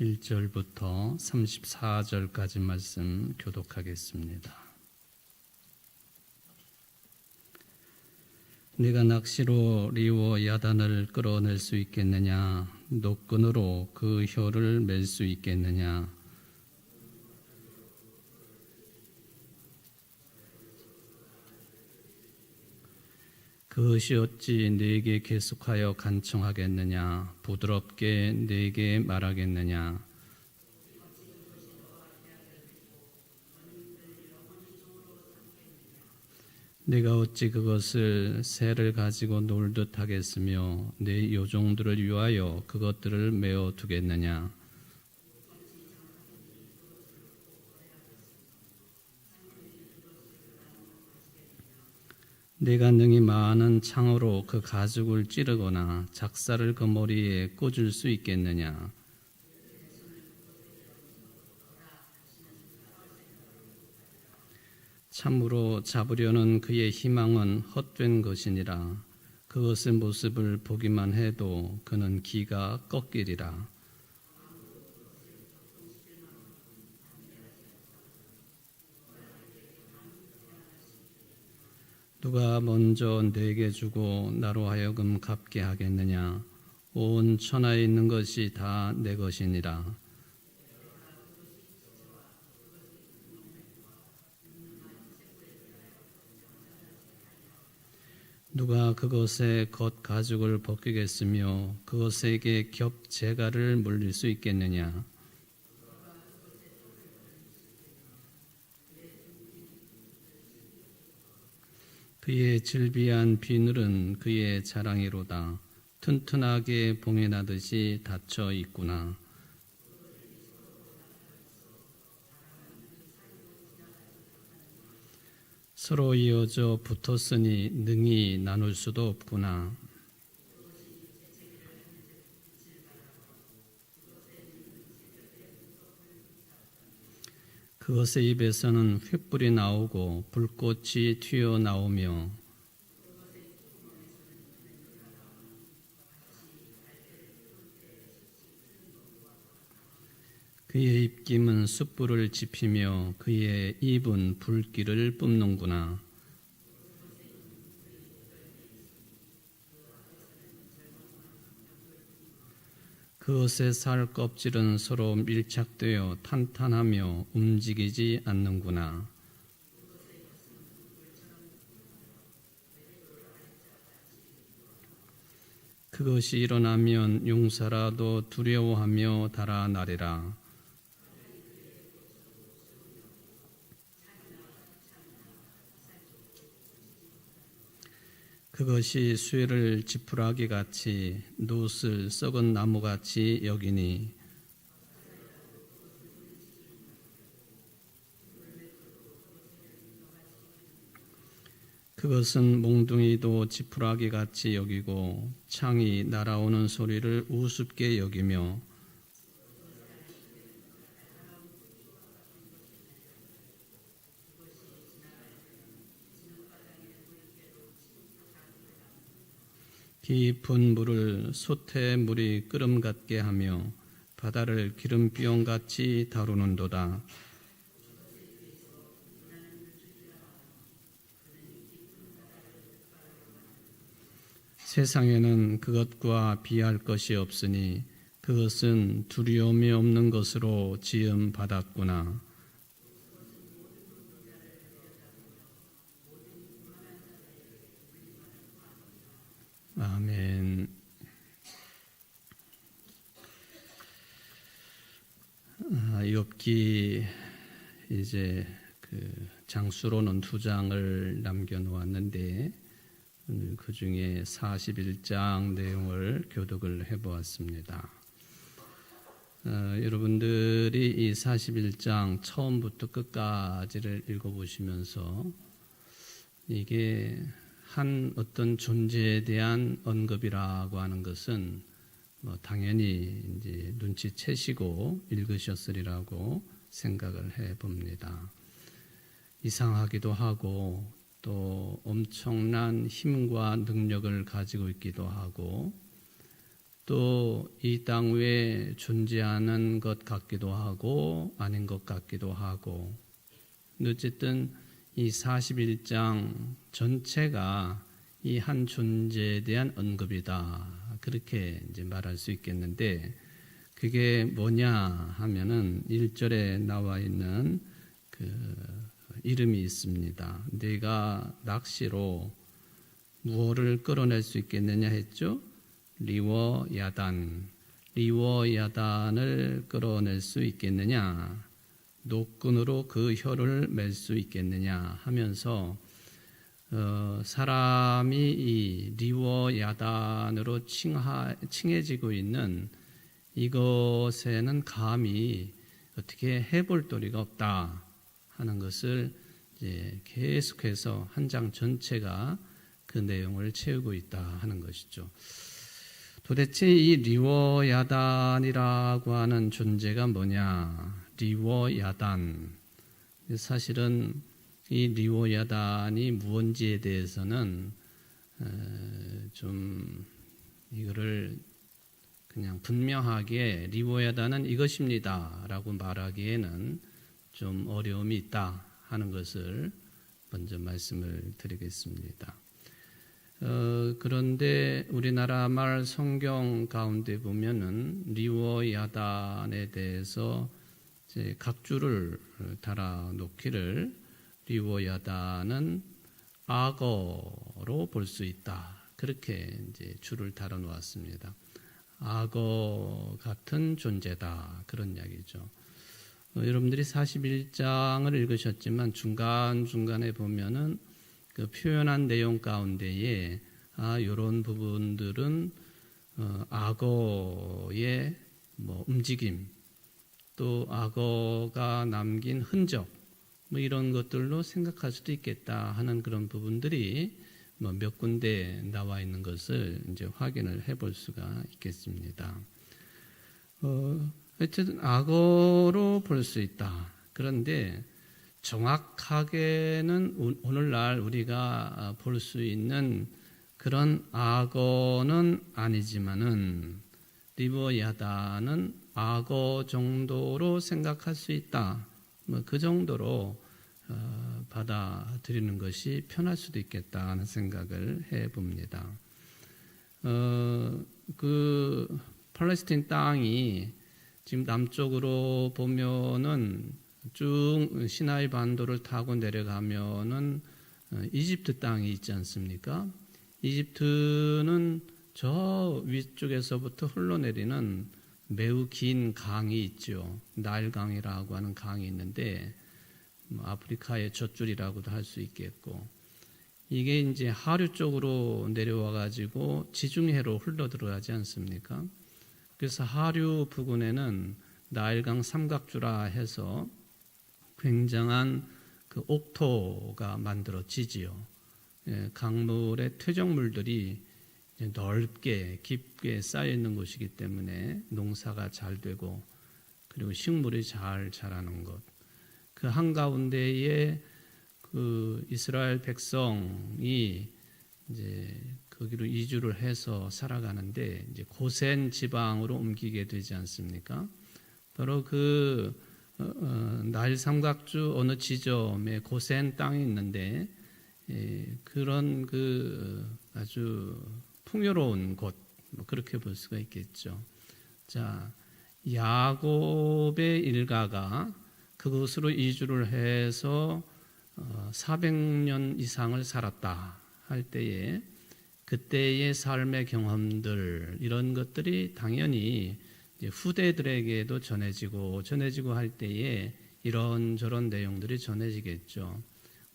1절부터 34절까지 말씀 교독하겠습니다. 네가 낚시로 리워 야단을 끌어낼 수 있겠느냐? 노끈으로 그 혀를 맬 수 있겠느냐? 그것이 어찌 네게 계속하여 간청하겠느냐? 부드럽게 네게 말하겠느냐? 네가 어찌 그것을 새를 가지고 놀듯 하겠으며 네 요종들을 위하여 그것들을 메어 두겠느냐? 네가 능히 많은 창으로 그 가죽을 찌르거나 작사를 그 머리에 꽂을 수 있겠느냐? 참으로 잡으려는 그의 희망은 헛된 것이니라. 그것의 모습을 보기만 해도 그는 기가 꺾이리라. 누가 먼저 내게 주고 나로 하여금 갚게 하겠느냐? 온 천하에 있는 것이 다 내 것이니라. 누가 그것의 겉 가죽을 벗기겠으며 그것에게 겹 재갈을 물릴 수 있겠느냐? 그의 질비한 비늘은 그의 자랑이로다. 튼튼하게 봉해나듯이 닫혀 있구나. 서로 이어져 붙었으니 능히 나눌 수도 없구나. 그것의 입에서는 횃불이 나오고 불꽃이 튀어나오며 그의 입김은 숯불을 지피며 그의 입은 불길을 뿜는구나. 그것의 살 껍질은 서로 밀착되어 탄탄하며 움직이지 않는구나. 그것이 일어나면 용사라도 두려워하며 달아나리라. 그것이 쇠를 지푸라기 같이 놋을 썩은 나무 같이 여기니 그것은 몽둥이도 지푸라기 같이 여기고 창이 날아오는 소리를 우습게 여기며 깊은 물을 솥에 물이 끓음 같게 하며 바다를 기름병같이 다루는도다. 세상에는 그것과 비할 것이 없으니 그것은 두려움이 없는 것으로 지음 받았구나. 아멘. 욥기 이제 장수로는 2장을 남겨놓았는데 오늘 그 중에 41장 내용을 교독을 해보았습니다. 여러분들이 이 41장 처음부터 끝까지를 읽어보시면서 이게 한 어떤 존재에 대한 언급이라고 하는 것은 당연히 이제 눈치채시고 읽으셨으리라고 생각을 해봅니다. 이상하기도 하고 또 엄청난 힘과 능력을 가지고 있기도 하고 또 이 땅 위에 존재하는 것 같기도 하고 아닌 것 같기도 하고, 어쨌든 이 41장 전체가 이 한 존재에 대한 언급이다, 그렇게 이제 말할 수 있겠는데, 그게 뭐냐 하면은 1절에 나와 있는 그 이름이 있습니다. 네가 낚시로 무엇을 끌어낼 수 있겠느냐 했죠? 리워 야단. 리워 야단을 끌어낼 수 있겠느냐? 노끈으로 그 혀를 맬 수 있겠느냐 하면서 사람이 이 리워 야단으로 칭해지고 있는 이것에는 감히 어떻게 해볼 도리가 없다 하는 것을 이제 계속해서 한 장 전체가 그 내용을 채우고 있다 하는 것이죠. 도대체 이 리워야단이라고 하는 존재가 뭐냐? 리워야단. 사실은 이 리워야단이 무언지에 대해서는 좀 이거를 그냥 분명하게 리워야단은 이것입니다 라고 말하기에는 좀 어려움이 있다 하는 것을 먼저 말씀을 드리겠습니다. 그런데 우리나라 말 성경 가운데 보면은 리워야단에 대해서 이제 각주를 달아 놓기를, 리워야단은 악어로 볼 수 있다, 그렇게 이제 줄을 달아 놓았습니다. 악어 같은 존재다, 그런 이야기죠. 여러분들이 41장을 읽으셨지만 중간중간에 보면은 그 표현한 내용 가운데에 이런 부분들은 악어의 움직임, 또 악어가 남긴 흔적, 이런 것들로 생각할 수도 있겠다 하는 그런 부분들이 몇 군데 나와 있는 것을 이제 확인을 해볼 수가 있겠습니다. 하여튼 악어로 볼 수 있다. 그런데 정확하게는 오늘날 우리가 볼 수 있는 그런 악어는 아니지만은 리워야단은 악어 정도로 생각할 수 있다. 그 정도로 받아들이는 것이 편할 수도 있겠다 하는 생각을 해봅니다. 그 팔레스타인 땅이 지금 남쪽으로 보면은 쭉 시나이 반도를 타고 내려가면은 이집트 땅이 있지 않습니까? 이집트는 저 위쪽에서부터 흘러내리는 매우 긴 강이 있죠. 나일강이라고 하는 강이 있는데 아프리카의 젖줄이라고도 할 수 있겠고, 이게 이제 하류 쪽으로 내려와 가지고 지중해로 흘러 들어가지 않습니까? 그래서 하류 부근에는 나일강 삼각주라 해서 굉장한 그 옥토가 만들어지지요. 강물의 퇴적물들이 넓게 깊게 쌓여 있는 곳이기 때문에 농사가 잘 되고, 그리고 식물이 잘 자라는 것. 그 한가운데에 그 이스라엘 백성이 이제 거기로 이주를 해서 살아가는데 이제 고센 지방으로 옮기게 되지 않습니까? 바로 그 나일 삼각주 어느 지점에 고센 땅이 있는데 그런 그 아주 풍요로운 곳, 그렇게 볼 수가 있겠죠. 자, 야곱의 일가가 그곳으로 이주를 해서 400년 이상을 살았다 할 때에 그때의 삶의 경험들, 이런 것들이 당연히 이제 후대들에게도 전해지고 할 때에 이런저런 내용들이 전해지겠죠.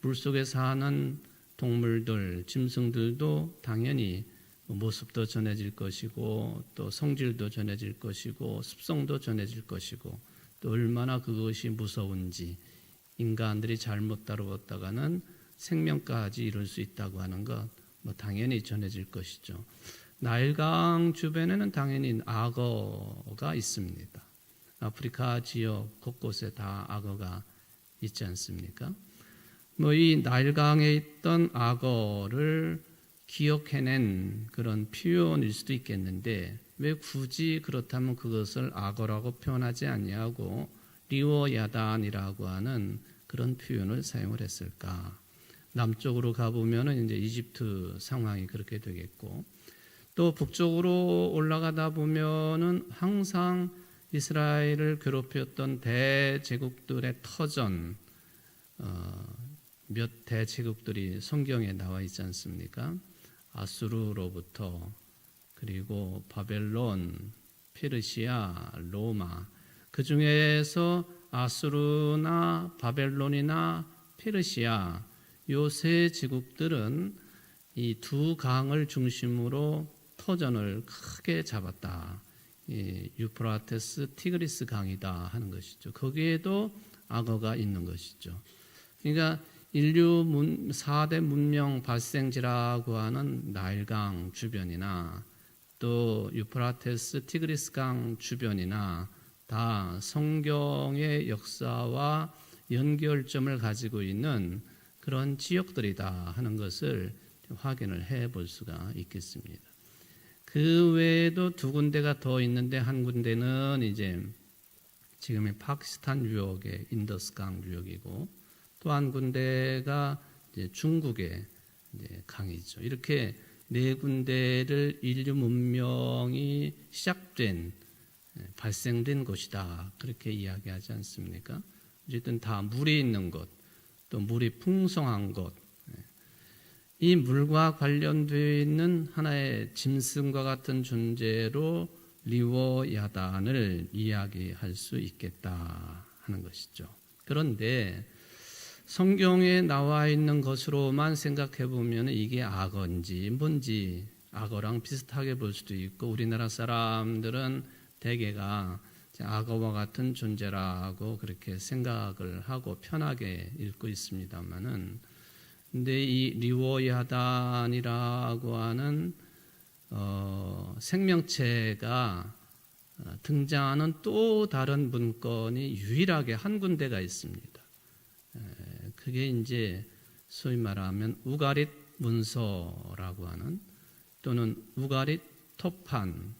물속에 사는 동물들, 짐승들도 당연히 모습도 전해질 것이고, 또 성질도 전해질 것이고, 습성도 전해질 것이고, 또 얼마나 그것이 무서운지, 인간들이 잘못 다루었다가는 생명까지 이룰 수 있다고 하는 것 당연히 전해질 것이죠. 나일강 주변에는 당연히 악어가 있습니다. 아프리카 지역 곳곳에 다 악어가 있지 않습니까? 이 나일강에 있던 악어를 기억해낸 그런 표현일 수도 있겠는데, 왜 굳이 그렇다면 그것을 악어라고 표현하지 아니하고 리워야단이라고 하는 그런 표현을 사용을 했을까? 남쪽으로 가보면은 이제 이집트 상황이 그렇게 되겠고, 또 북쪽으로 올라가다 보면은 항상 이스라엘을 괴롭혔던 대제국들의 터전, 몇 대제국들이 성경에 나와 있지 않습니까? 아수르로부터, 그리고 바벨론, 페르시아, 로마. 그 중에서 아수르나 바벨론이나 페르시아 요 세 제국들은 이 두 강을 중심으로 터전을 크게 잡았다. 이 유프라테스 티그리스 강이다 하는 것이죠. 거기에도 악어가 있는 것이죠. 그러니까 인류 4대 문명 발생지라고 하는 나일강 주변이나 또 유프라테스 티그리스 강 주변이나 다 성경의 역사와 연결점을 가지고 있는 그런 지역들이다 하는 것을 확인을 해 볼 수가 있겠습니다. 그 외에도 두 군데가 더 있는데, 한 군데는 이제 지금의 파키스탄 유역의 인더스강 유역이고, 또 한 군데가 이제 중국의 이제 강이죠. 이렇게 네 군데를 인류 문명이 시작된, 발생된 곳이다, 그렇게 이야기하지 않습니까? 어쨌든 다 물이 있는 곳, 또 물이 풍성한 곳, 이 물과 관련되어 있는 하나의 짐승과 같은 존재로 리워야단을 이야기할 수 있겠다 하는 것이죠. 그런데 성경에 나와 있는 것으로만 생각해 보면 이게 악어인지 뭔지 악어랑 비슷하게 볼 수도 있고, 우리나라 사람들은 대개가 악어와 같은 존재라고 그렇게 생각을 하고 편하게 읽고 있습니다만은, 근데 이 리워야단이라고 하는 생명체가 등장하는 또 다른 문건이 유일하게 한 군데가 있습니다. 그게 이제 소위 말하면 우가릿 문서라고 하는, 또는 우가릿 토판,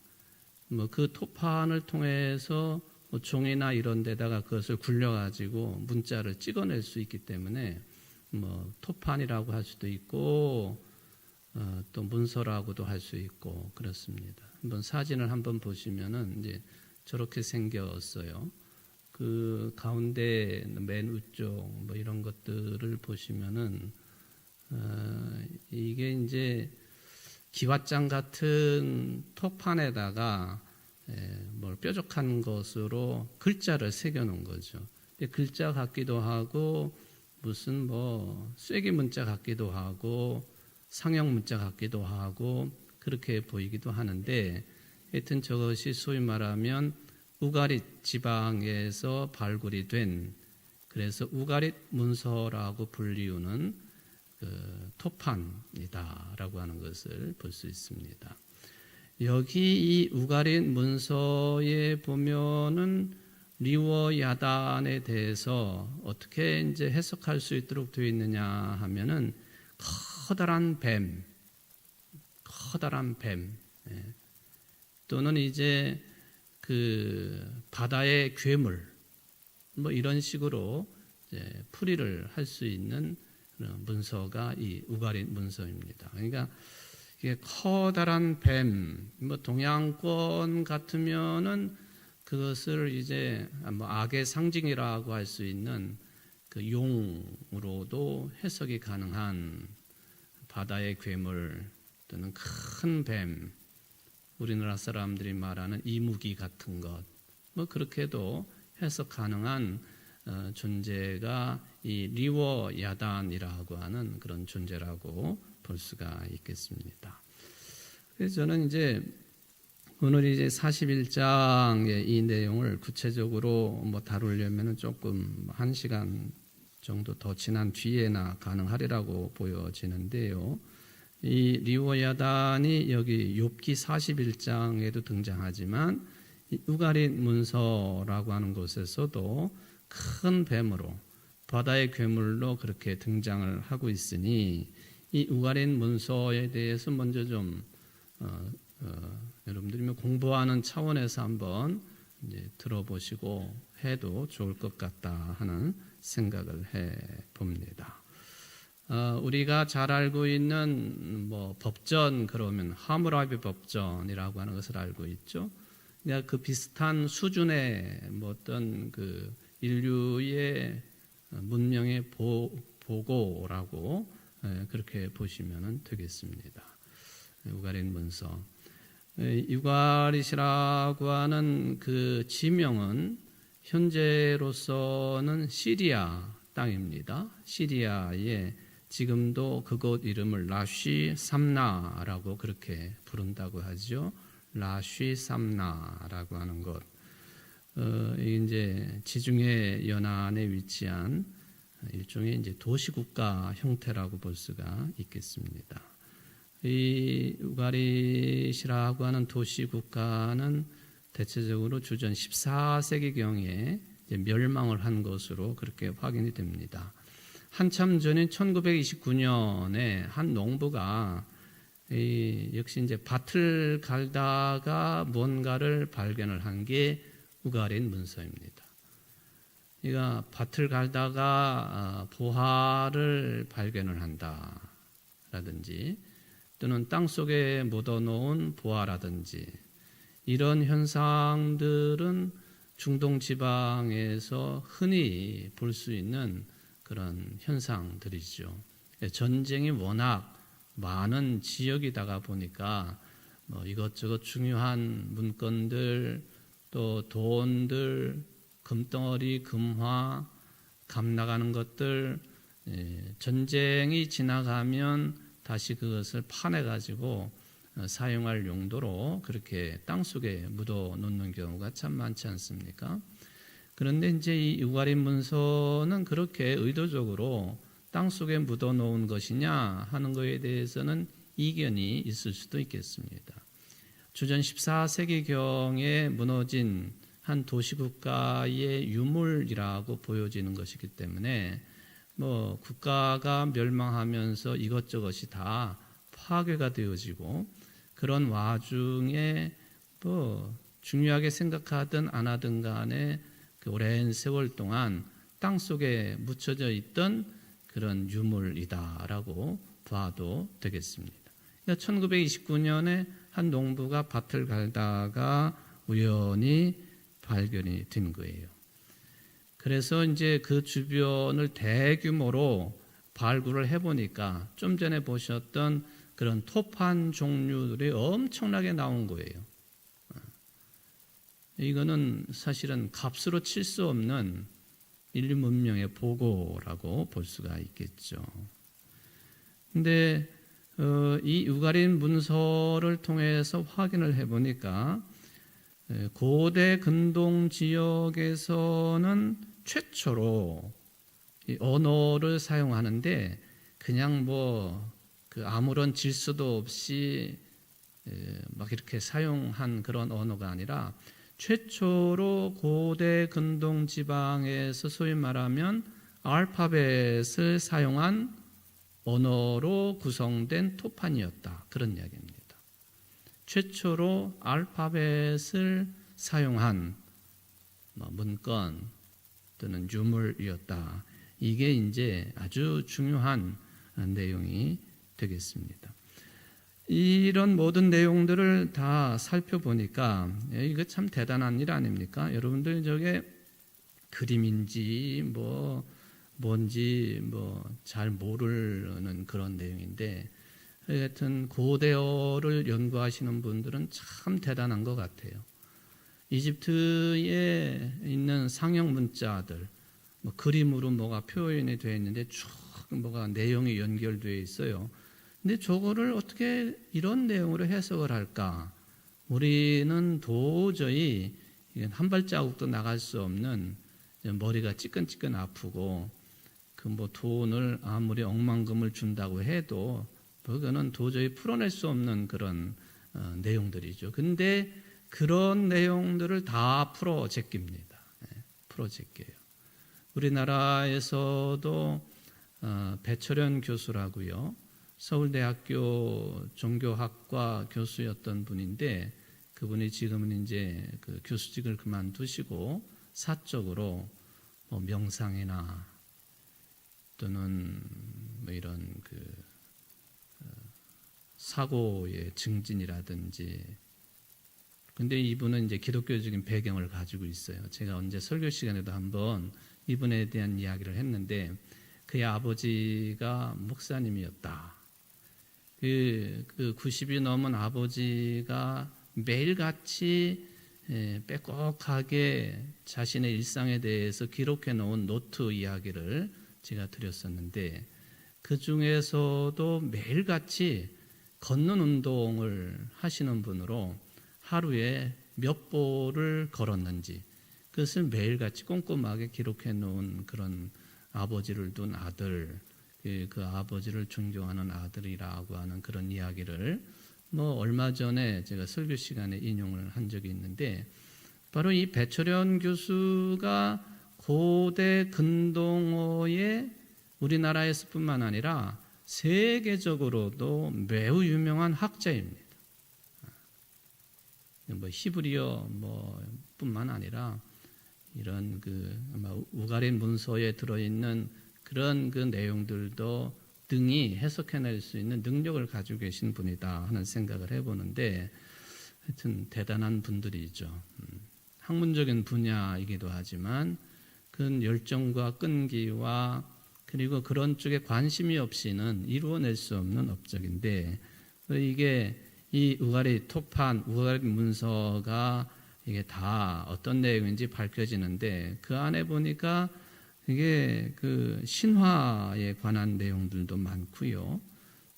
뭐 그 토판을 통해서 뭐 종이나 이런 데다가 그것을 굴려가지고 문자를 찍어낼 수 있기 때문에 뭐 토판이라고 할 수도 있고, 또 문서라고도 할 수 있고 그렇습니다. 한번 사진을 한번 보시면은 이제 저렇게 생겼어요. 그 가운데 맨 우쪽 뭐 이런 것들을 보시면은 이게 이제 기왓장 같은 토판에다가 뭘 뾰족한 것으로 글자를 새겨놓은 거죠. 글자 같기도 하고 무슨 뭐 쐐기 문자 같기도 하고 상형 문자 같기도 하고 그렇게 보이기도 하는데, 하여튼 저것이 소위 말하면 우가릿 지방에서 발굴이 된, 그래서 우가릿 문서라고 불리우는 그 토판이다라고 하는 것을 볼 수 있습니다. 여기 이 우가릿 문서에 보면은 리워야단에 대해서 어떻게 이제 해석할 수 있도록 되어 있느냐 하면은 커다란 뱀, 또는 이제 그 바다의 괴물, 뭐 이런 식으로 이제 풀이를 할 수 있는 문서가 이 우가릿 문서입니다. 그러니까 이게 커다란 뱀, 뭐 동양권 같으면은 그것을 이제 뭐 악의 상징이라고 할 수 있는 그 용으로도 해석이 가능한 바다의 괴물, 또는 큰 뱀, 우리나라 사람들이 말하는 이무기 같은 것, 뭐 그렇게도 해석 가능한 존재가 이 리워야단이라고 하는 그런 존재라고 볼 수가 있겠습니다. 그래서 저는 이제 오늘 이제 41장의 이 내용을 구체적으로 뭐 다루려면 조금 1시간 정도 더 지난 뒤에나 가능하리라고 보여지는데요. 이 리워야단이 여기 욥기 41장에도 등장하지만 이 우가릿 문서라고 하는 곳에서도 큰 뱀으로, 바다의 괴물로 그렇게 등장을 하고 있으니, 이 우가릿 문서에 대해서 먼저 좀 여러분들이 공부하는 차원에서 한번 이제 들어보시고 해도 좋을 것 같다 하는 생각을 해 봅니다. 우리가 잘 알고 있는 법전 그러면 하무라비 법전이라고 하는 것을 알고 있죠. 그러니까 그 비슷한 수준의 어떤 그 인류의 문명의 보고라고 그렇게 보시면 되겠습니다. 우가릿 문서. 우가릿이라고 하는 그 지명은 현재로서는 시리아 땅입니다. 시리아에 지금도 그곳 이름을 라쉬 삼나라고 그렇게 부른다고 하죠. 라쉬 삼나라고 하는 곳. 이제 지중해 연안에 위치한 일종의 이제 도시국가 형태라고 볼 수가 있겠습니다. 이 우가릿이라고 하는 도시국가는 대체적으로 주전 14세기경에 멸망을 한 것으로 그렇게 확인이 됩니다. 한참 전인 1929년에 한 농부가 역시 이제 밭을 갈다가 뭔가를 발견을 한 게 우가릿 문서입니다. 그러니까 밭을 갈다가 보화를 발견을 한다라든지 또는 땅 속에 묻어놓은 보화라든지 이런 현상들은 중동 지방에서 흔히 볼 수 있는 그런 현상들이죠. 전쟁이 워낙 많은 지역이다가 보니까 이것저것 중요한 문건들 또 돈들 금덩어리 금화 감 나가는 것들 전쟁이 지나가면 다시 그것을 파내 가지고 사용할 용도로 그렇게 땅 속에 묻어 놓는 경우가 참 많지 않습니까? 그런데 이제 이 우가릿 문서는 그렇게 의도적으로 땅 속에 묻어 놓은 것이냐 하는 것에 대해서는 이견이 있을 수도 있겠습니다. 주전 14세기경에 무너진 한 도시국가의 유물이라고 보여지는 것이기 때문에 국가가 멸망하면서 이것저것이 다 파괴가 되어지고 그런 와중에 중요하게 생각하든 안 하든 간에 그 오랜 세월 동안 땅 속에 묻혀져 있던 그런 유물이다라고 봐도 되겠습니다. 1929년에 한 농부가 밭을 갈다가 우연히 발견이 된 거예요. 그래서 이제 그 주변을 대규모로 발굴을 해보니까 좀 전에 보셨던 그런 토판 종류들이 엄청나게 나온 거예요. 이거는 사실은 값으로 칠 수 없는 인류 문명의 보고라고 볼 수가 있겠죠. 근데 이 우가릿 문서를 통해서 확인을 해보니까 고대 근동 지역에서는 최초로 이 언어를 사용하는데 그냥 그 아무런 질서도 없이 막 이렇게 사용한 그런 언어가 아니라 최초로 고대 근동 지방에서 소위 말하면 알파벳을 사용한 언어로 구성된 토판이었다. 그런 이야기입니다. 최초로 알파벳을 사용한 문건 또는 유물이었다. 이게 이제 아주 중요한 내용이 되겠습니다. 이런 모든 내용들을 다 살펴보니까 이거 참 대단한 일 아닙니까? 여러분들 저게 그림인지 뭔지 잘 모르는 그런 내용인데 하여튼 고대어를 연구하시는 분들은 참 대단한 것 같아요. 이집트에 있는 상형 문자들 그림으로 뭐가 표현이 되어 있는데 쭉 뭐가 내용이 연결되어 있어요. 근데 저거를 어떻게 이런 내용으로 해석을 할까? 우리는 도저히 한 발자국도 나갈 수 없는 머리가 찌끈찌끈 아프고 돈을 아무리 억만금을 준다고 해도 그거는 도저히 풀어낼 수 없는 그런 내용들이죠. 근데 그런 내용들을 다 풀어 제낍니다. 풀어 제껴요. 우리나라에서도 배철현 교수라고요. 서울대학교 종교학과 교수였던 분인데 그분이 지금은 이제 그 교수직을 그만두시고 사적으로 뭐 명상이나 또는 뭐 이런 그 사고의 증진이라든지, 근데 이분은 이제 기독교적인 배경을 가지고 있어요. 제가 언제 설교 시간에도 한번 이분에 대한 이야기를 했는데 그의 아버지가 목사님이었다. 그 90이 넘은 아버지가 매일같이 빼곡하게 자신의 일상에 대해서 기록해 놓은 노트 이야기를 제가 드렸었는데 그 중에서도 매일같이 걷는 운동을 하시는 분으로 하루에 몇 보를 걸었는지 그것을 매일같이 꼼꼼하게 기록해 놓은 그런 아버지를 둔 아들, 그 아버지를 존경하는 아들이라고 하는 그런 이야기를 뭐 얼마 전에 제가 설교 시간에 인용을 한 적이 있는데 바로 이 배철현 교수가 고대 근동어의 우리나라에서뿐만 아니라 세계적으로도 매우 유명한 학자입니다. 뭐 히브리어 뿐만 아니라 이런 그 아마 우가린 문서에 들어있는 그런 그 내용들도 등이 해석해낼 수 있는 능력을 가지고 계신 분이다 하는 생각을 해보는데 하여튼 대단한 분들이죠. 학문적인 분야이기도 하지만 그 열정과 끈기와 그리고 그런 쪽에 관심이 없이는 이루어낼 수 없는 업적인데 이게 이 우가리 토판, 우가리 문서가 이게 다 어떤 내용인지 밝혀지는데 그 안에 보니까 이게 그 신화에 관한 내용들도 많고요.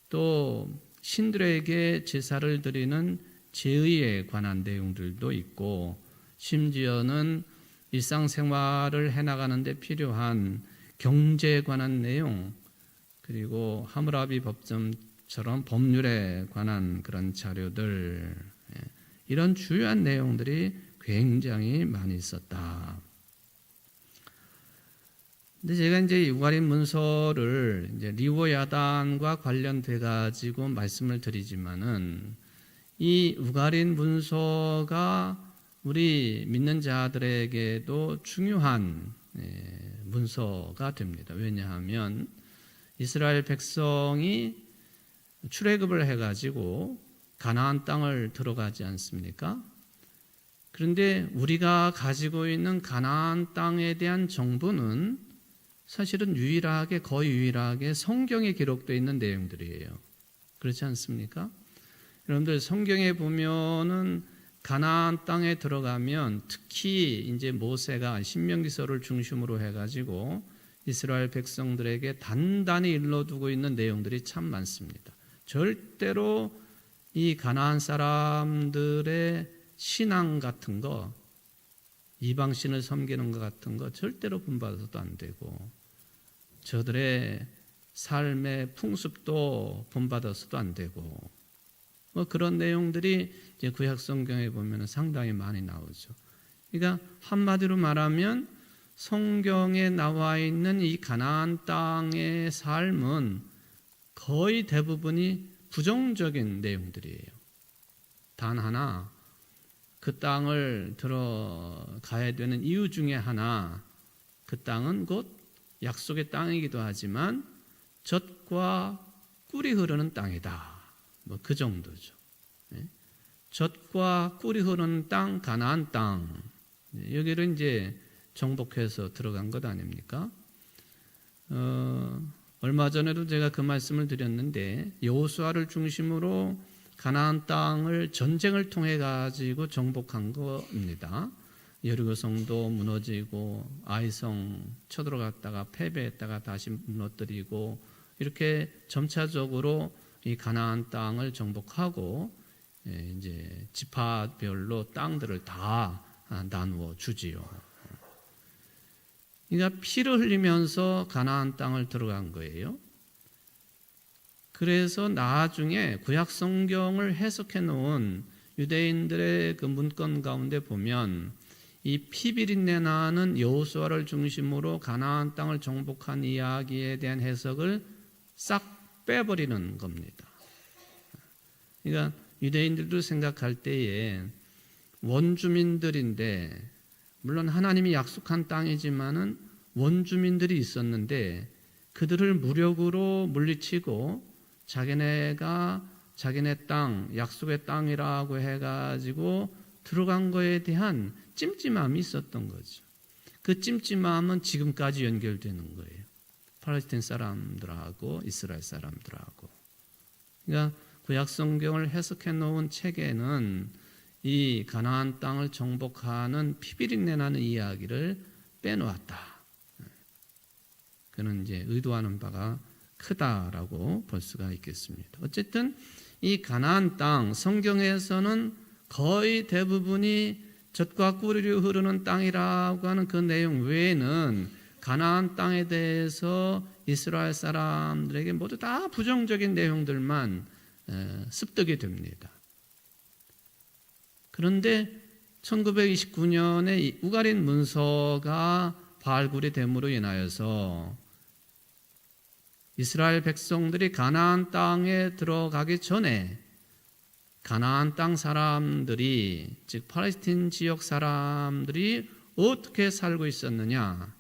또 신들에게 제사를 드리는 제의에 관한 내용들도 있고 심지어는 일상생활을 해나가는 데 필요한 경제에 관한 내용 그리고 하무라비 법정처럼 법률에 관한 그런 자료들 이런 주요한 내용들이 굉장히 많이 있었다. 근데 제가 이제 우가린 문서를 이제 리워 야단과 관련돼 가지고 말씀을 드리지만은 이 우가린 문서가 우리 믿는 자들에게도 중요한 문서가 됩니다. 왜냐하면 이스라엘 백성이 출애굽을 해가지고 가나안 땅을 들어가지 않습니까? 그런데 우리가 가지고 있는 가나안 땅에 대한 정보는 사실은 거의 유일하게 성경에 기록되어 있는 내용들이에요. 그렇지 않습니까? 여러분들 성경에 보면은 가나안 땅에 들어가면 특히 이제 모세가 신명기서를 중심으로 해가지고 이스라엘 백성들에게 단단히 일러두고 있는 내용들이 참 많습니다. 절대로 이 가나안 사람들의 신앙 같은 거, 이방신을 섬기는 것 같은 거 절대로 본받아서도 안 되고 저들의 삶의 풍습도 본받아서도 안 되고 뭐 그런 내용들이 이제 구약 성경에 보면 상당히 많이 나오죠. 그러니까 한마디로 말하면 성경에 나와 있는 이 가나안 땅의 삶은 거의 대부분이 부정적인 내용들이에요. 단 하나, 그 땅을 들어가야 되는 이유 중에 하나, 그 땅은 곧 약속의 땅이기도 하지만 젖과 꿀이 흐르는 땅이다. 뭐 그 정도죠. 젖과 꿀이 흐르는 땅, 가나안 땅. 여기를 이제 정복해서 들어간 것 아닙니까? 얼마 전에도 제가 그 말씀을 드렸는데 여호수아를 중심으로 가나안 땅을 전쟁을 통해 가지고 정복한 겁니다. 여리고 성도 무너지고 아이성 쳐들어갔다가 패배했다가 다시 무너뜨리고 이렇게 점차적으로 이 가나안 땅을 정복하고 이제 지파별로 땅들을 다 나누어 주지요. 그러니까 피를 흘리면서 가나안 땅을 들어간 거예요. 그래서 나중에 구약 성경을 해석해 놓은 유대인들의 그 문건 가운데 보면 이 피비린내 나는 여호수아를 중심으로 가나안 땅을 정복한 이야기에 대한 해석을 싹 빼버리는 겁니다. 그러니까 유대인들도 생각할 때에 원주민들인데, 물론 하나님이 약속한 땅이지만은 원주민들이 있었는데 그들을 무력으로 물리치고 자기네가 자기네 땅, 약속의 땅이라고 해가지고 들어간 거에 대한 찜찜함이 있었던 거죠. 그 찜찜함은 지금까지 연결되는 거예요. 팔레스타인 사람들하고 이스라엘 사람들하고. 그러니까 구약 성경을 해석해 놓은 책에는 이 가나안 땅을 정복하는 피비린내 나는 이야기를 빼놓았다. 그는 이제 의도하는 바가 크다라고 볼 수가 있겠습니다. 어쨌든 이 가나안 땅, 성경에서는 거의 대부분이 젖과 꿀이 흐르는 땅이라고 하는 그 내용 외에는 가나안 땅에 대해서 이스라엘 사람들에게 모두 다 부정적인 내용들만 습득이 됩니다. 그런데 1929년에 이 우가린 문서가 발굴이 됨으로 인하여서 이스라엘 백성들이 가나안 땅에 들어가기 전에 가나안 땅 사람들이, 즉 팔레스타인 지역 사람들이 어떻게 살고 있었느냐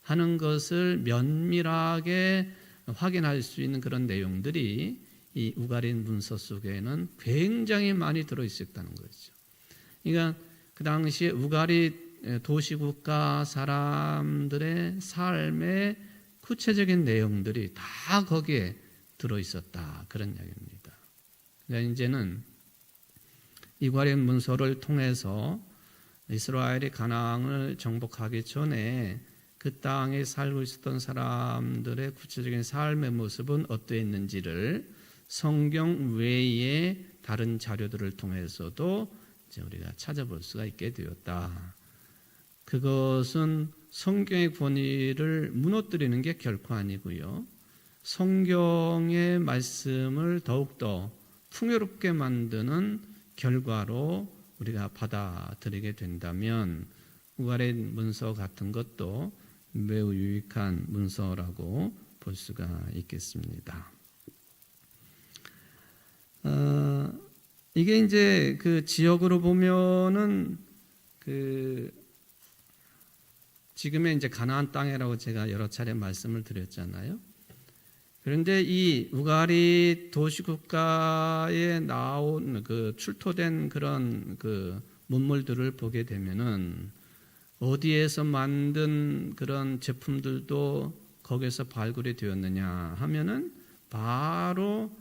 하는 것을 면밀하게 확인할 수 있는 그런 내용들이 이 우가린 문서 속에는 굉장히 많이 들어있었다는 거죠. 그러니까 그 당시에 우가리 도시국가 사람들의 삶의 구체적인 내용들이 다 거기에 들어있었다, 그런 이야기입니다. 그러니까 이제는 우가린 문서를 통해서 이스라엘이 가나안을 정복하기 전에 그 땅에 살고 있었던 사람들의 구체적인 삶의 모습은 어떠했는지를 성경 외의 다른 자료들을 통해서도 이제 우리가 찾아볼 수가 있게 되었다. 그것은 성경의 권위를 무너뜨리는 게 결코 아니고요. 성경의 말씀을 더욱더 풍요롭게 만드는 결과로 우리가 받아들이게 된다면 우가린 문서 같은 것도 매우 유익한 문서라고 볼 수가 있겠습니다. 이게 이제 그 지역으로 보면은 그 지금의 이제 가나안 땅이라고 제가 여러 차례 말씀을 드렸잖아요. 그런데 이 우가리 도시국가에 나온 그 출토된 그런 그 문물들을 보게 되면은 어디에서 만든 그런 제품들도 거기서 발굴이 되었느냐 하면은 바로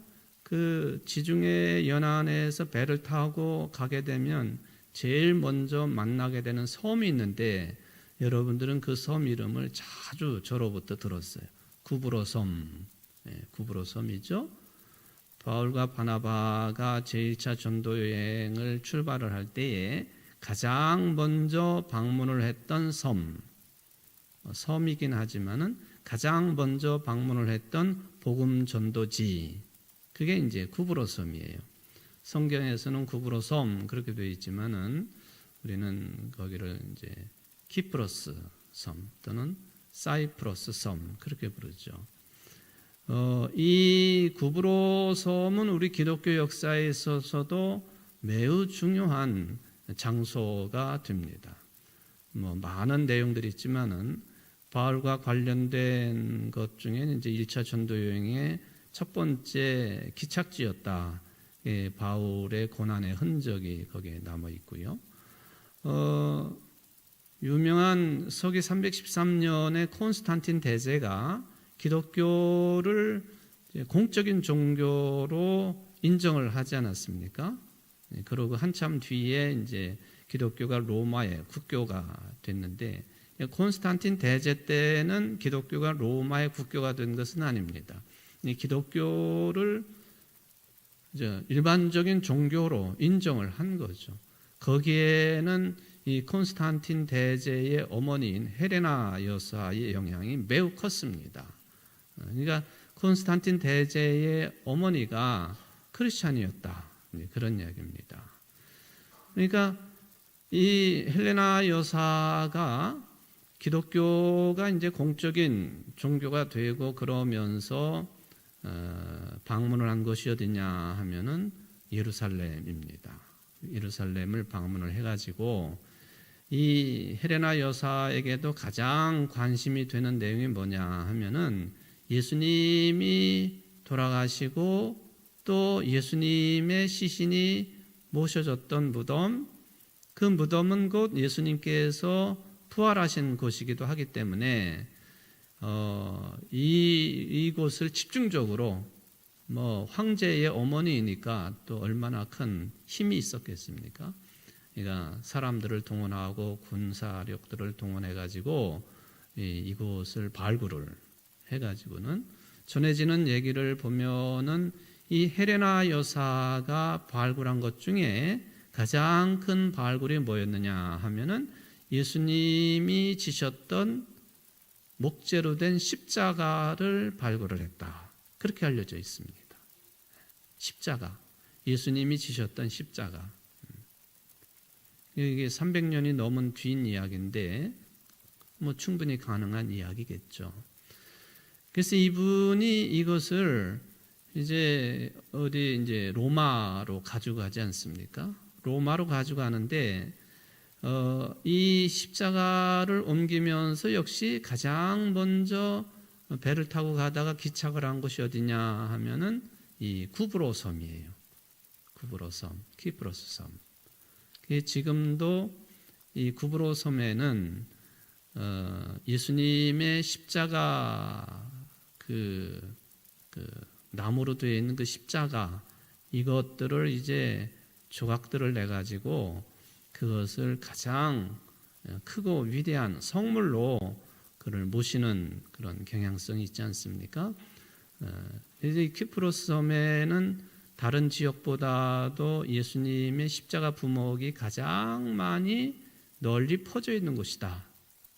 그 지중해 연안에서 배를 타고 가게 되면 제일 먼저 만나게 되는 섬이 있는데 여러분들은 그 섬 이름을 자주 저로부터 들었어요. 구브로 섬. 구브로 섬이죠. 바울과 바나바가 제1차 전도 여행을 출발을 할 때에 가장 먼저 방문을 했던 섬이긴 하지만은 가장 먼저 방문을 했던 복음 전도지, 그게 이제 구브로 섬이에요. 성경에서는 구브로 섬 그렇게 되어 있지만은 우리는 거기를 이제 키프로스 섬 또는 사이프러스 섬 그렇게 부르죠. 이 구브로 섬은 우리 기독교 역사에 있어서도 매우 중요한 장소가 됩니다. 많은 내용들이 있지만은 바울과 관련된 것 중에 이제 1차 전도 여행의 첫 번째 기착지였다. 바울의 고난의 흔적이 거기에 남아 있고요. 유명한 서기 313년에 콘스탄틴 대제가 기독교를 공적인 종교로 인정을 하지 않았습니까? 그러고 한참 뒤에 이제 기독교가 로마의 국교가 됐는데 콘스탄틴 대제 때는 기독교가 로마의 국교가 된 것은 아닙니다. 기독교를 일반적인 종교로 인정을 한 거죠. 거기에는 이 콘스탄틴 대제의 어머니인 헬레나 여사의 영향이 매우 컸습니다. 그러니까 콘스탄틴 대제의 어머니가 크리스찬이었다, 그런 이야기입니다. 그러니까 이 헬레나 여사가 기독교가 이제 공적인 종교가 되고 그러면서 방문을 한 곳이 어디냐 하면은 예루살렘입니다. 예루살렘을 방문을 해가지고 이 헬레나 여사에게도 가장 관심이 되는 내용이 뭐냐 하면은 예수님이 돌아가시고 또 예수님의 시신이 모셔졌던 무덤, 그 무덤은 곧 예수님께서 부활하신 곳이기도 하기 때문에 이곳을 집중적으로 황제의 어머니이니까 또 얼마나 큰 힘이 있었겠습니까? 그러니까 사람들을 동원하고 군사력들을 동원해 가지고 이곳을 발굴을 해 가지고는 전해지는 얘기를 보면은 이 헬레나 여사가 발굴한 것 중에 가장 큰 발굴이 뭐였느냐 하면은 예수님이 지셨던 목재로 된 십자가를 발굴을 했다. 그렇게 알려져 있습니다. 십자가, 예수님이 지셨던 십자가. 이게 300년이 넘은 뒤인 이야기인데 충분히 가능한 이야기겠죠. 그래서 이분이 이것을 이제 로마로 가져가지 않습니까? 로마로 가져가는데 이 십자가를 옮기면서 역시 가장 먼저 배를 타고 가다가 기착을 한 곳이 어디냐 하면은 이 구브로 섬이에요. 구브로 섬, 키프로스 섬. 지금도 이 구브로 섬에는 예수님의 십자가 나무로 되어 있는 그 십자가 이것들을 이제 조각들을 내 가지고 그것을 가장 크고 위대한 성물로 그를 모시는 그런 경향성이 있지 않습니까? 이제 키프로스 섬에는 다른 지역보다도 예수님의 십자가 부목이 가장 많이 널리 퍼져 있는 곳이다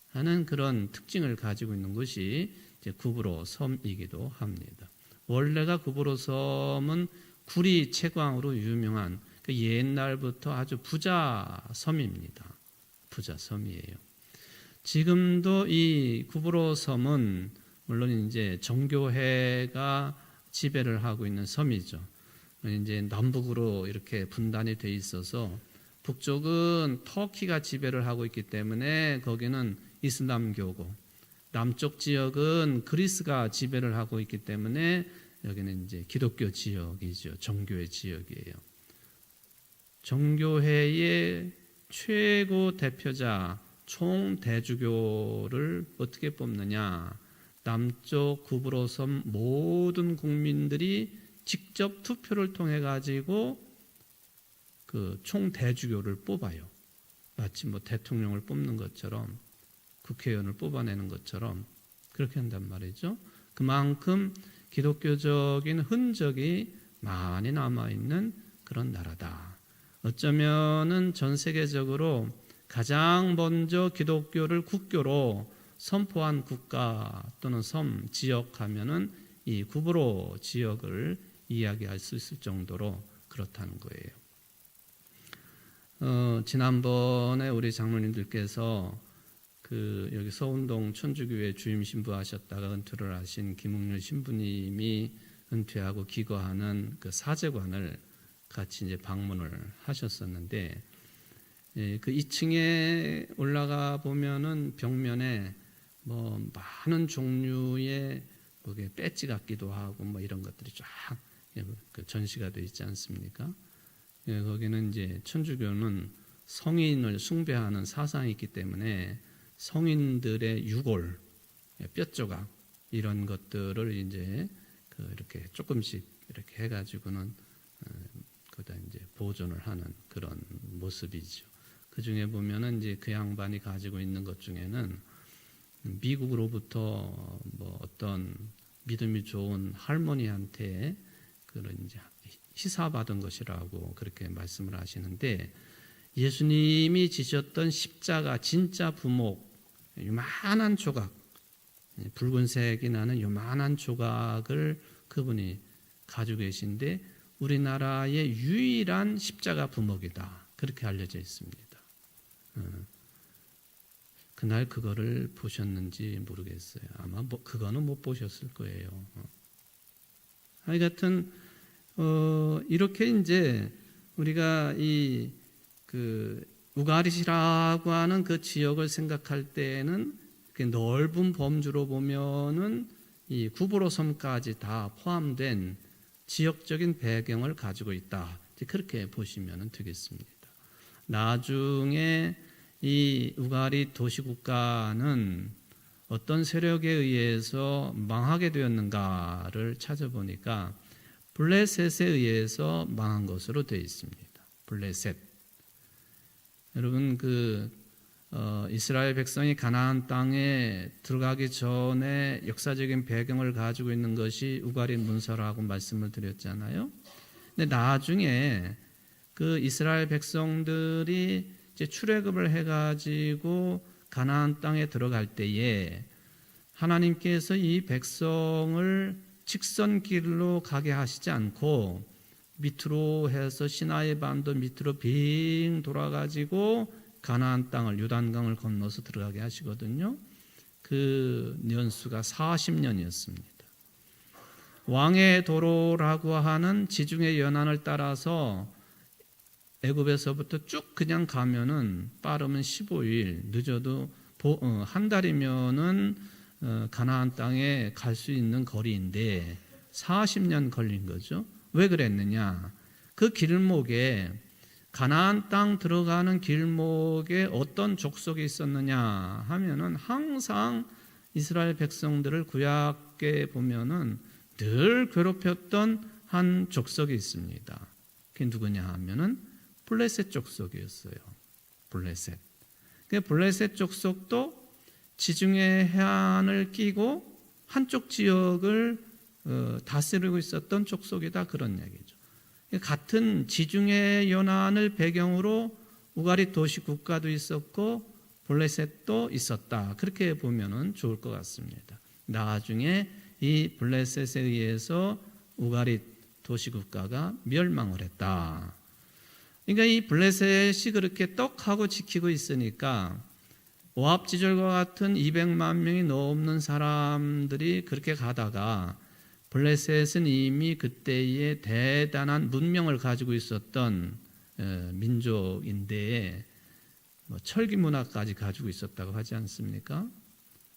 하는 그런 특징을 가지고 있는 곳이 이제 구브로 섬이기도 합니다. 원래가 구브로 섬은 구리 채광으로 유명한 옛날부터 아주 부자 섬입니다. 부자 섬이에요. 지금도 이 구브로 섬은 물론 이제 정교회가 지배를 하고 있는 섬이죠. 이제 남북으로 이렇게 분단이 돼 있어서 북쪽은 터키가 지배를 하고 있기 때문에 거기는 이슬람교고 남쪽 지역은 그리스가 지배를 하고 있기 때문에 여기는 이제 기독교 지역이죠. 정교회 지역이에요. 정교회의 최고 대표자 총대주교를 어떻게 뽑느냐? 남쪽 구브로 섬 모든 국민들이 직접 투표를 통해 가지고 그 총대주교를 뽑아요. 마치 대통령을 뽑는 것처럼 국회의원을 뽑아내는 것처럼 그렇게 한단 말이죠. 그만큼 기독교적인 흔적이 많이 남아있는 그런 나라다. 어쩌면은 전 세계적으로 가장 먼저 기독교를 국교로 선포한 국가 또는 섬 지역 하면은 이 구브로 지역을 이야기할 수 있을 정도로 그렇다는 거예요. 지난번에 우리 장로님들께서 여기 서운동 천주교회 주임 신부하셨다가 은퇴를 하신 김웅렬 신부님이 은퇴하고 기거하는 그 사제관을 같이 이제 방문을 하셨었는데, 그 2층에 올라가 보면은 벽면에 많은 종류의 배지 같기도 하고 이런 것들이 쫙 전시가 되어 있지 않습니까? 거기는 이제 천주교는 성인을 숭배하는 사상이 있기 때문에 성인들의 유골, 뼈조각 이런 것들을 이제 이렇게 조금씩 이렇게 해가지고는 거기다 이제 보존을 하는 그런 모습이죠. 그 중에 보면은 이제 그 양반이 가지고 있는 것 중에는 미국으로부터 어떤 믿음이 좋은 할머니한테 그런 이제 희사받은 것이라고 그렇게 말씀을 하시는데, 예수님이 지셨던 십자가 진짜 부목 요만한 조각, 붉은색이 나는 요만한 조각을 그분이 가지고 계신데 우리나라의 유일한 십자가 부목이다 그렇게 알려져 있습니다. 그날 그거를 보셨는지 모르겠어요. 아마 그거는 못 보셨을 거예요. 하여튼 이렇게 이제 우리가 이 우가릿이라고 하는 그 지역을 생각할 때는 넓은 범주로 보면은 이 구브로 섬까지 다 포함된 지역적인 배경을 가지고 있다. 그렇게 보시면 되겠습니다. 나중에 이 우가릿 도시국가는 어떤 세력에 의해서 망하게 되었는가를 찾아보니까 블레셋에 의해서 망한 것으로 되어 있습니다. 블레셋. 여러분 이스라엘 백성이 가나안 땅에 들어가기 전에 역사적인 배경을 가지고 있는 것이 우가릿 문서라고 말씀을 드렸잖아요. 근데 나중에 그 이스라엘 백성들이 이제 출애굽을 해가지고 가나안 땅에 들어갈 때에 하나님께서 이 백성을 직선길로 가게 하시지 않고 밑으로 해서 시나이 반도 밑으로 빙 돌아가지고 가나안 땅을 요단강을 건너서 들어가게 하시거든요. 그 년수가 40년이었습니다. 왕의 도로라고 하는 지중해 연안을 따라서 애굽에서부터 쭉 그냥 가면은 빠르면 15일, 늦어도 한 달이면은 가나안 땅에 갈 수 있는 거리인데 40년 걸린 거죠. 왜 그랬느냐? 그 길목에 가나안 땅 들어가는 길목에 어떤 족속이 있었느냐 하면은 항상 이스라엘 백성들을 구약에 보면은 늘 괴롭혔던 한 족속이 있습니다. 그게 누구냐 하면은 블레셋 족속이었어요. 블레셋. 블레셋 족속도 지중해 해안을 끼고 한쪽 지역을 다스리고 있었던 족속이다, 그런 얘기죠. 같은 지중해 연안을 배경으로 우가릿 도시 국가도 있었고 블레셋도 있었다, 그렇게 보면 좋을 것 같습니다. 나중에 이 블레셋에 의해서 우가릿 도시 국가가 멸망을 했다. 그러니까 이 블레셋이 그렇게 떡하고 지키고 있으니까 오합지졸과 같은 200만 명이 넘는 사람들이 그렇게 가다가 블레셋은 이미 그때의 대단한 문명을 가지고 있었던 민족인데 철기 문화까지 가지고 있었다고 하지 않습니까?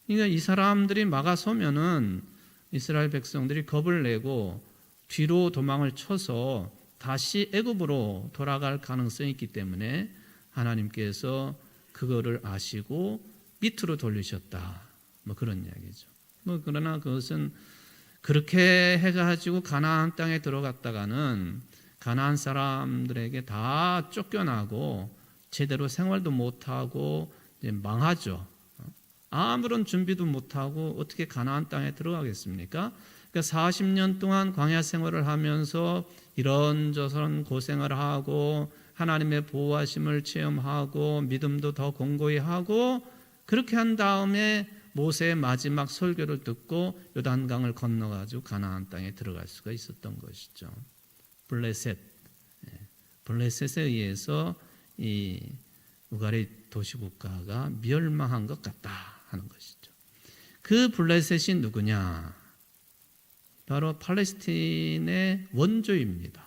그러니까 이 사람들이 막아서면은 이스라엘 백성들이 겁을 내고 뒤로 도망을 쳐서 다시 애굽으로 돌아갈 가능성이 있기 때문에 하나님께서 그거를 아시고 밑으로 돌리셨다, 그런 이야기죠. 그러나 그것은 그렇게 해가지고 가나안 땅에 들어갔다가는 가나안 사람들에게 다 쫓겨나고 제대로 생활도 못하고 이제 망하죠. 아무런 준비도 못하고 어떻게 가나안 땅에 들어가겠습니까? 그러니까 40년 동안 광야 생활을 하면서 이런저런 고생을 하고 하나님의 보호하심을 체험하고 믿음도 더 공고히 하고 그렇게 한 다음에 모세의 마지막 설교를 듣고 요단강을 건너가지고 가나안 땅에 들어갈 수가 있었던 것이죠. 블레셋에 의해서 이 우가릿 도시국가가 멸망한 것 같다 하는 것이죠. 그 블레셋이 누구냐? 바로 팔레스틴의 원조입니다.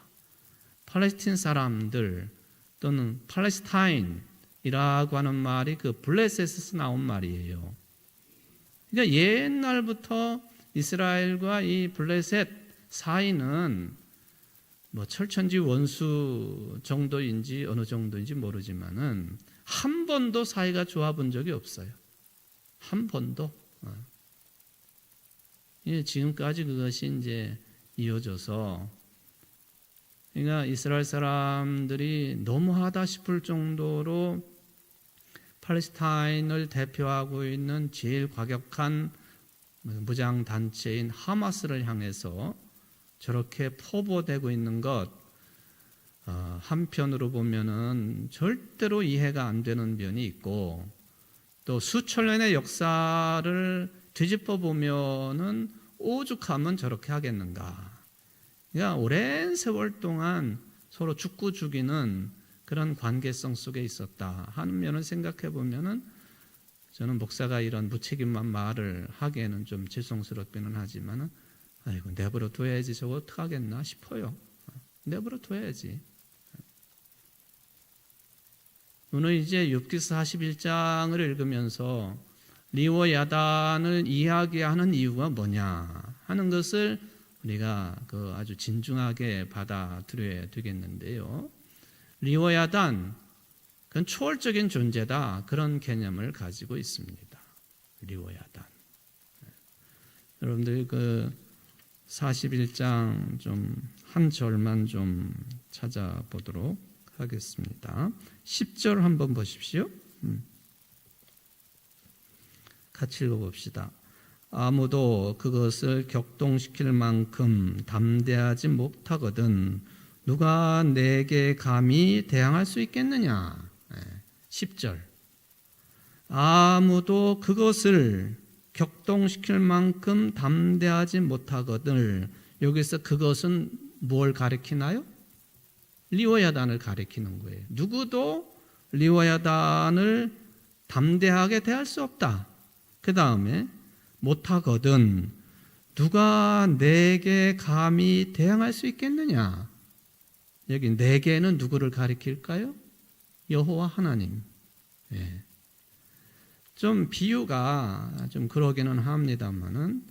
팔레스틴 사람들 또는 팔레스타인이라고 하는 말이 그 블레셋에서 나온 말이에요. 그러니까 옛날부터 이스라엘과 이 블레셋 사이는 철천지 원수 정도인지 어느 정도인지 모르지만은 한 번도 사이가 좋아 본 적이 없어요. 한 번도. 지금까지 그것이 이제 이어져서, 그러니까 이스라엘 사람들이 너무하다 싶을 정도로 팔레스타인을 대표하고 있는 제일 과격한 무장 단체인 하마스를 향해서 저렇게 포보되고 있는 것, 한편으로 보면은 절대로 이해가 안 되는 면이 있고, 또 수천 년의 역사를 뒤집어 보면은 오죽하면 저렇게 하겠는가. 그러니까 오랜 세월 동안 서로 죽고 죽이는 그런 관계성 속에 있었다 하는 면을 생각해 보면은, 저는 목사가 이런 무책임한 말을 하기에는 좀 죄송스럽기는 하지만은 아이고 내버려 둬야지 저거 어떡하겠나 싶어요. 내버려 둬야지. 오늘 이제 욥기서 41장을 읽으면서 리워 야단을 이야기하는 이유가 뭐냐 하는 것을 우리가 아주 진중하게 받아들여야 되겠는데요. 리워 야단, 그건 초월적인 존재다, 그런 개념을 가지고 있습니다. 리워 야단. 여러분들 41장 좀 한 절만 좀 찾아보도록 하겠습니다. 10절 한번 보십시오. 같이 읽어봅시다. 아무도 그것을 격동시킬 만큼 담대하지 못하거든 누가 내게 감히 대항할 수 있겠느냐. 10절. 아무도 그것을 격동시킬 만큼 담대하지 못하거든. 여기서 그것은 뭘 가리키나요? 리워야단을 가리키는 거예요. 누구도 리워야단을 담대하게 대할 수 없다. 그 다음에 못하거든 누가 내게 감히 대항할 수 있겠느냐. 여기 내게는 누구를 가리킬까요? 여호와 하나님. 좀 비유가 좀 그러기는 합니다만은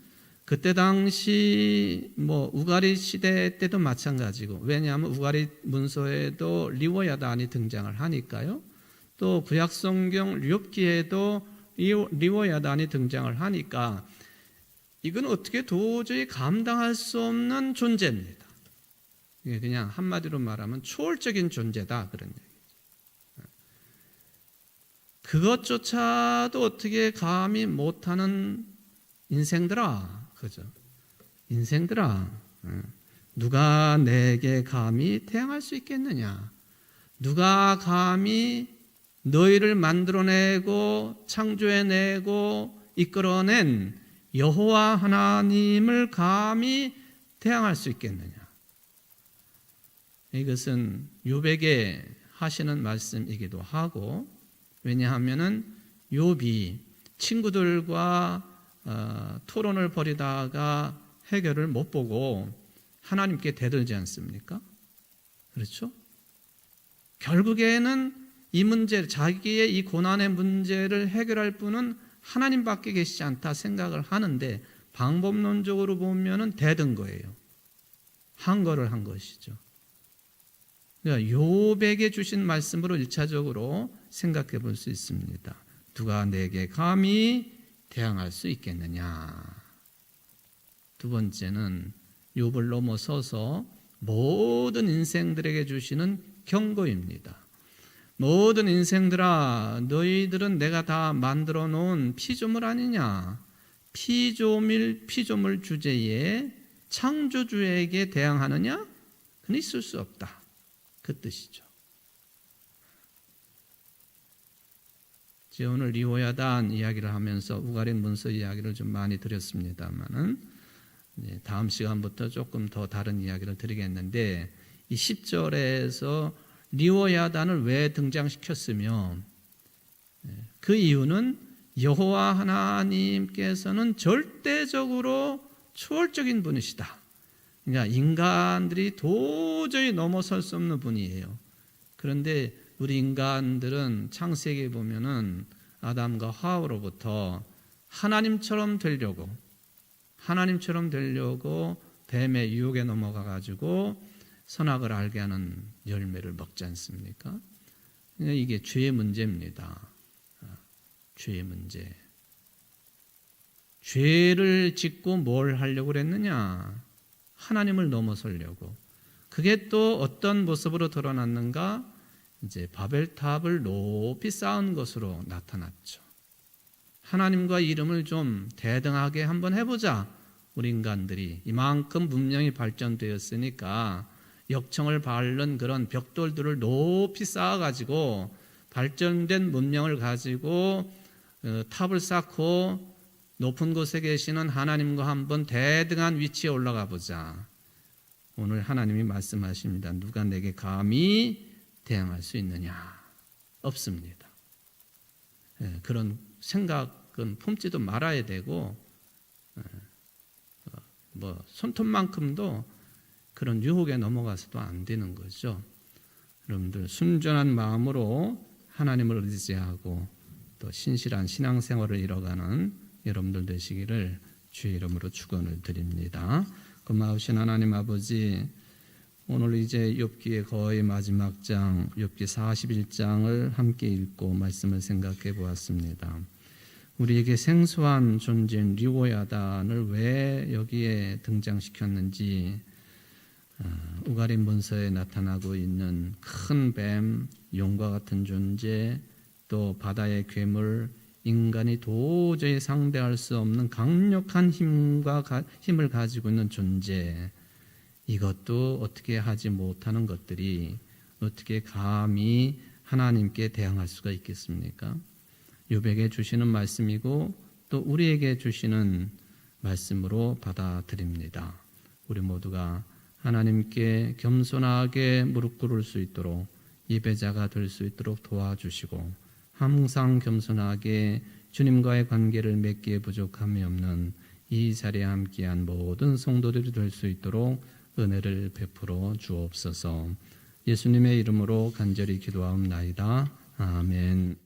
그때 당시 우가리 시대 때도 마찬가지고, 왜냐하면 우가리 문서에도 리워야단이 등장을 하니까요. 또 구약성경 욥기에도 리워야단이 등장을 하니까 이건 어떻게 도저히 감당할 수 없는 존재입니다. 이게 그냥 한마디로 말하면 초월적인 존재다, 그런 얘기죠. 그것조차도 어떻게 감히 못하는 인생들아, 그죠? 인생들아, 누가 내게 감히 대항할 수 있겠느냐? 누가 감히 너희를 만들어내고 창조해내고 이끌어낸 여호와 하나님을 감히 대항할 수 있겠느냐? 이것은 욥에게 하시는 말씀이기도 하고, 왜냐하면은 욥이 친구들과 토론을 벌이다가 해결을 못 보고 하나님께 대들지 않습니까? 그렇죠? 결국에는 이 문제, 자기의 이 고난의 문제를 해결할 분은 하나님밖에 계시지 않다 생각을 하는데, 방법론적으로 보면은 대든 거예요. 항거를 한 것이죠. 그러니까 욥에게 주신 말씀으로 1차적으로 생각해 볼 수 있습니다. 누가 내게 감히 대항할 수 있겠느냐. 두 번째는 욥을 넘어서서 모든 인생들에게 주시는 경고입니다. 모든 인생들아, 너희들은 내가 다 만들어 놓은 피조물 아니냐. 피조물 주제에 창조주에게 대항하느냐? 그는 있을 수 없다. 그 뜻이죠. 오늘 리워야단 이야기를 하면서 우가리 문서 이야기를 좀 많이 드렸습니다만은 다음 시간부터 조금 더 다른 이야기를 드리겠는데, 이 10절에서 리워야단을 왜 등장시켰으며 그 이유는 여호와 하나님께서는 절대적으로 초월적인 분이시다. 그러니까 인간들이 도저히 넘어설 수 없는 분이에요. 그런데 우리 인간들은 창세기에 보면은 아담과 하와로부터 하나님처럼 되려고 뱀의 유혹에 넘어가 가지고 선악을 알게 하는 열매를 먹지 않습니까? 이게 죄의 문제입니다. 죄의 문제. 죄를 짓고 뭘 하려고 그랬느냐? 하나님을 넘어서려고. 그게 또 어떤 모습으로 드러났는가? 이제 바벨탑을 높이 쌓은 것으로 나타났죠. 하나님과 이름을 좀 대등하게 한번 해보자. 우리 인간들이 이만큼 문명이 발전되었으니까 역청을 밟는 그런 벽돌들을 높이 쌓아가지고 발전된 문명을 가지고 탑을 쌓고 높은 곳에 계시는 하나님과 한번 대등한 위치에 올라가 보자. 오늘 하나님이 말씀하십니다. 누가 내게 감히 대항할 수 있느냐? 없습니다. 그런 생각은 품지도 말아야 되고, 뭐 손톱만큼도 그런 유혹에 넘어가서도 안 되는 거죠. 여러분들 순전한 마음으로 하나님을 의지하고 또 신실한 신앙생활을 이뤄가는 여러분들 되시기를 주의 이름으로 축원을 드립니다. 고마우신 하나님 아버지, 오늘 이제 욥기의 거의 마지막 장, 욥기 41장을 함께 읽고 말씀을 생각해 보았습니다. 우리에게 생소한 존재인 리오야단을 왜 여기에 등장시켰는지, 우가림 문서에 나타나고 있는 큰 뱀, 용과 같은 존재, 또 바다의 괴물, 인간이 도저히 상대할 수 없는 강력한 힘을 가지고 있는 존재, 이것도 어떻게 하지 못하는 것들이 어떻게 감히 하나님께 대항할 수가 있겠습니까? 욥에게 주시는 말씀이고 또 우리에게 주시는 말씀으로 받아들입니다. 우리 모두가 하나님께 겸손하게 무릎 꿇을 수 있도록 예배자가 될 수 있도록 도와주시고, 항상 겸손하게 주님과의 관계를 맺기에 부족함이 없는 이 자리에 함께한 모든 성도들이 될 수 있도록 은혜를 베풀어 주옵소서. 예수님의 이름으로 간절히 기도하옵나이다. 아멘.